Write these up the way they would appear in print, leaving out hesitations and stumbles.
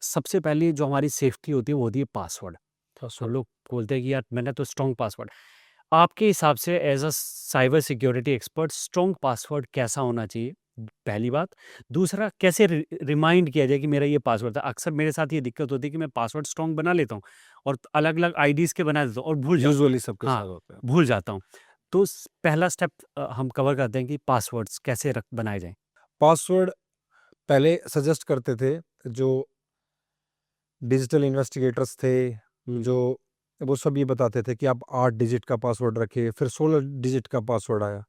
सबसे पहले जो हमारी सेफ्टी होती है वो होती है पासवर्ड। हम पासवर्ड लोग बोलते हैं कि यार मैंने तो स्ट्रॉन्ग पासवर्ड। आपके हिसाब से as a cyber security expert strong password कैसा होना चाहिए? पहली बात। दूसरा, कैसे रिमाइंड किया जाए कि मेरा ये पासवर्ड था? अक्सर मेरे साथ ये दिक्कत होती है कि मैं पासवर्ड स्ट्रॉन्ग बना लेता हूँ और अलग अलग आईडीज के बना देता हूँ और भूल जाता हूँ। यूजुअली सबके हाँ, साथ होता है। भूल जाता हूँ। तो पहला स्टेप हम कवर करते हैं कि पासवर्ड्स कैसे बनाए जाएं। पासवर्ड पहले सजेस्ट करते थे जो डिजिटल इन्वेस्टिगेटर्स थे, हम्म, जो वो सब ये बताते थे कि आप 8 डिजिट का पासवर्ड रखिए, फिर 16 डिजिट का पासवर्ड आया।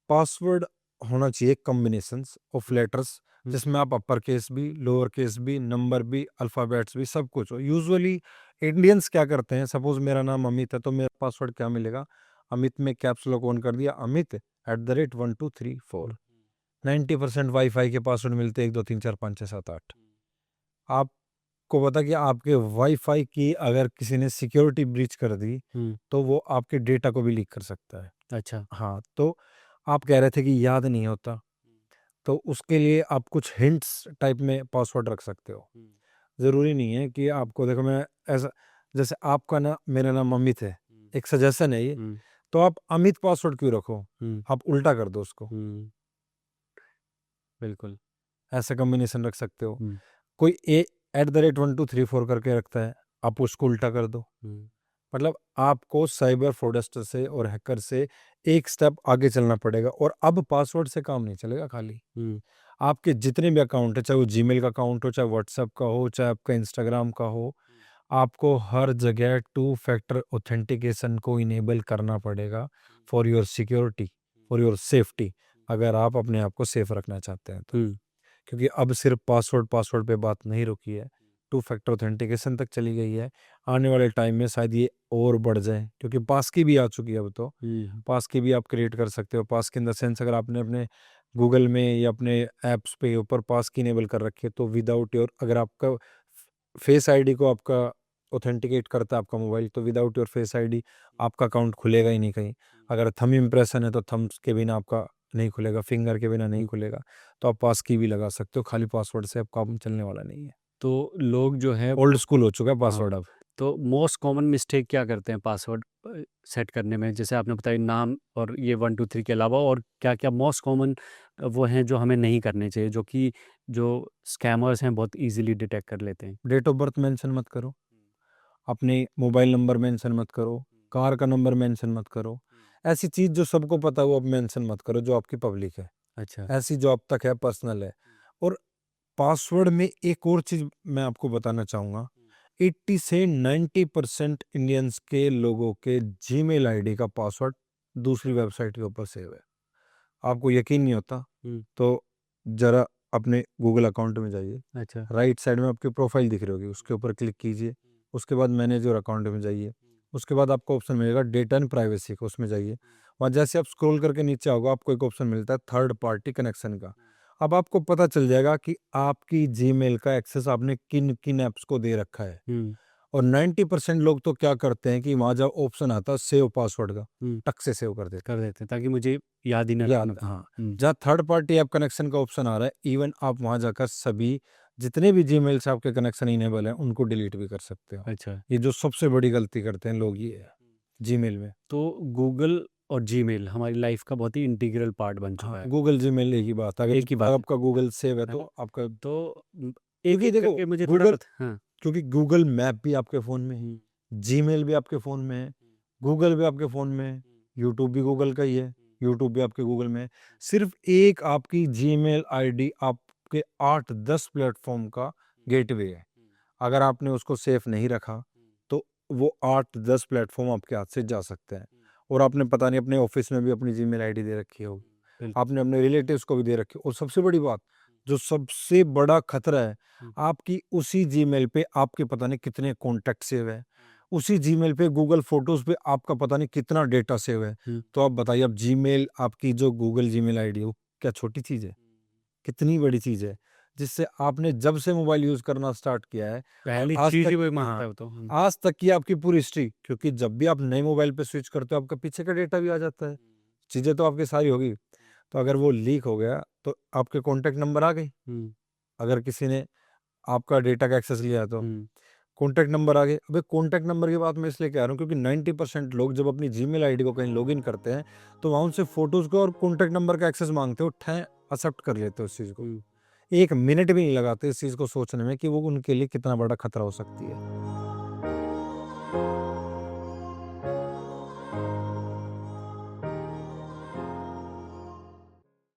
पासवर्ड होना चाहिए कॉम्बिनेशंस ऑफ लेटर्स, हम्म, जिसमें आप अपर केस भी, लोअर केस भी, नंबर भी, अल्फ़ाबेट्स भी, सब कुछ हो। यूजुअली इंडियंस क्या करते हैं, सपोज़ मेरा नाम अमित है, तो मेरा पासवर्ड क्या मिलेगा? अमित में कैप्स लॉक ऑन कर दिया, अमित @1234। 90% वाईफ़ाई के पासवर्ड मिलते हैं 1 2 3 4 5 6 7 8। आपको पता कि आपके वाईफ़ाई की अगर किसी ने सिक्योरिटी ब्रीच कर दी, हम्म, तो वो आपके डेटा को भी लीक कर सकता है। अच्छा। हाँ, तो आप कह रहे थे कि याद नहीं होता, तो उसके लिए आप कुछ हिंट्स टाइप में पासवर्ड रख सकते हो। ज़रूरी नहीं है कि आपको, देखो मैं ऐसा, जैसे आपका ना मेरा नाम अमित है, एक सजेशन है ये, हम्म, तो आप अमित पासवर्ड क्यों रखो? हम्म, आप उल्टा कर दो उसको, हम्म, बिल्कुल। ऐसा कॉम्बिनेशन रख सकते हो। हम्म, कोई @1234 करके रखता है, आप उसको उल्टा कर दो। हम्म, मतलब आपको साइबर फ्रॉडस्टर से और हैकर से एक स्टेप आगे चलना पड़ेगा, और अब पासवर्ड से काम नहीं चलेगा खाली। हम्म, आपके जितने भी अकाउंट है, चाहे वो जीमेल का अकाउंट हो, चाहे व्हाट्सएप का हो, चाहे आपका इंस्टाग्राम का हो, आपको हर जगह 2 फैक्टर ऑथेंटिकेशन को इनेबल करना पड़ेगा for your security, for your safety, अगर आप अपने आप को सेफ रखना चाहते हैं तो। हम्म, क्योंकि अब सिर्फ पासवर्ड पासवर्ड पे बात नहीं रुकी है, 2 फैक्टर ऑथेंटिकेशन तक चली गई है। आने वाले टाइम में शायद ये और बढ़ जाए, क्योंकि पास की भी आ चुकी है अब तो। हम्म, पास की भी आप क्रिएट कर सकते हो। पास की इन द सेंस, अगर आपने अपने गूगल में या अपने ऐप्स पे ऊपर पास की इनेबल कर रखी है, तो विदाउट योर, अगर आपका फेस आईडी को आपका ऑथेंटिकेट करता है आपका मोबाइल, तो विदाउट योर फेस आईडी आपका अकाउंट खुलेगा ही नहीं कहीं। अगर थंब इम्प्रेशन है तो थंब्स के बिना आपका नहीं खुलेगा, फिंगर के बिना नहीं हम्म। खुलेगा। तो आप पास की भी लगा सकते हो, खाली पासवर्ड से अब काम चलने वाला नहीं है। तो लोग जो है ओल्ड स्कूल हो चुका है हाँ, पासवर्ड अब। तो मोस्ट कॉमन मिस्टेक क्या करते हैं पासवर्ड सेट करने में? जैसे आपने बताया नाम और ये 1 2 3 के अलावा और क्या क्या मोस्ट कॉमन वो हैं जो हमें नहीं करने चाहिए, जो कि जो स्कैमर्स हैं बहुत इजीली डिटेक्ट कर लेते हैं? डेट ऑफ बर्थ मेंशन मत करो, अपने मोबाइल नंबर मेंशन मत करो, कार का नंबर मेंशन मत करो। ऐसी चीज़ जो सबको पता है वो अब मेंशन मत करो, जो आपकी पब्लिक है। अच्छा। ऐसी जो अब तक है पर्सनल है। और पासवर्ड में एक और चीज़ मैं आपको बताना चाहूँगा, 80 से 90% इंडियंस के लोगों के जीमेल आईडी का पासवर्ड दूसरी वेबसाइट के ऊपर सेव है। आपको यकीन नहीं होता, हम्म, तो ज़रा अपने गूगल अकाउंट में जाइए, अच्छा। राइट साइड में आपकी प्रोफाइल दिख रही होगी, उसके ऊपर क्लिक कीजिए। उसके बाद मैनेज योर अकाउंट में जाइए। उसके बाद आपको ऑप्शन मिलेगा डेटा एंड प्राइवेसी का, उसमें जाइए। वहाँ जैसे आप स्क्रॉल करके नीचे आओगे, आपको एक ऑप्शन मिलता है थर्ड पार्टी कनेक्शन का। अब आपको पता चल जाएगा कि आपकी जीमेल का एक्सेस आपने किन किन ऐप्स को दे रखा है। हम्म, और 90% लोग तो क्या करते हैं कि वहाँ जब ऑप्शन आता है सेव पासवर्ड का, हम्म, टक से सेव कर देते कर देते हैं ताकि मुझे याद ही ना हैं। रखना याद, पड़े। हाँ। जहाँ थर्ड पार्टी ऐप कनेक्शन का ऑप्शन आ रहा है, इवन आप वहाँ जाकर सभी जितने भी जीमेल से आपके कनेक्शन इनेबल हैं उनको डिलीट भी कर सकते हो। अच्छा। ये जो सबसे बड़ी गलती करते हैं लोग, ये है जीमेल में। तो गूगल और जीमेल हमारी लाइफ का बहुत ही इंटीग्रल पार्ट बन हाँ, चुका है। गूगल जीमेल एक ही बात है। एक ही अगर बात आपका गूगल सेव है है तो ना? आपका, तो एक क्योंकि एक देखो करके मुझे थोड़ा गूगल, हाँ। क्योंकि गूगल मैप भी आपके फ़ोन में है, हम्म, जीमेल भी आपके फ़ोन में है, गूगल भी आपके फ़ोन में है, यूट्यूब भी गूगल का ही है, यूट्यूब भी आपके गूगल में है। सिर्फ़ एक आपकी जीमेल आईडी आपके 8-10 प्लेटफ़ॉर्म का गेटवे है। अगर आपने उसको सेफ नहीं रखा, तो वो 8-10 प्लेटफ़ॉर्म आपके हाथ से जा सकते हैं। और आपने पता नहीं अपने ऑफ़िस में भी अपनी जीमेल आईडी दे रखी होगी, बिल्कुल। आपने अपने रिलेटिव्स को भी दे रखी हो, और सबसे बड़ी बात, जो सबसे बड़ा खतरा है, हम्म, आपकी उसी जीमेल पे आपके पता नहीं कितने कॉन्टैक्ट सेव है, उसी जीमेल पे गूगल फ़ोटोज़ पे आपका पता नहीं कितना डेटा सेव है। हम्म, तो आप बताइए, अब जीमेल आपकी जो गूगल जीमेल आईडी है, वो क्या छोटी चीज़ है? कितनी बड़ी चीज़ है, जिससे आपने जब से मोबाइल यूज़ करना स्टार्ट किया है और पहली आज चीज तक, ही वही हाँ, मांगता है वो तो। आज तक की आपकी पूरी हिस्ट्री, क्योंकि जब भी आप नए मोबाइल पे स्विच करते हो, आपका पीछे का डेटा भी आ जाता है। चीज़ें तो आपकी सारी होगी। तो अगर वो लीक हो गया, तो आपके कॉन्टैक्ट नंबर आ गए। हम्म, अगर किसी ने आपका डेटा का एक्सेस लिया तो हुँ, कॉन्टैक्ट नंबर आ गए। अबे कॉन्टैक्ट नंबर की बात मैं इसलिए कह रहा हूँ क्योंकि 90% लोग जब अपनी जीमेल आईडी को कहीं लॉगिन करते हैं तो वहाँ उनसे फोटोज को और कॉन्टैक्ट नंबर का एक्सेस मांगते हो, ठै एक्सेप्ट कर लेते हो उस चीज़ को। हुँ। 1 मिनट भी नहीं लगाते इस चीज़ को सोचने में कि वो उनके लिए कितना बड़ा खतरा हो सकती है।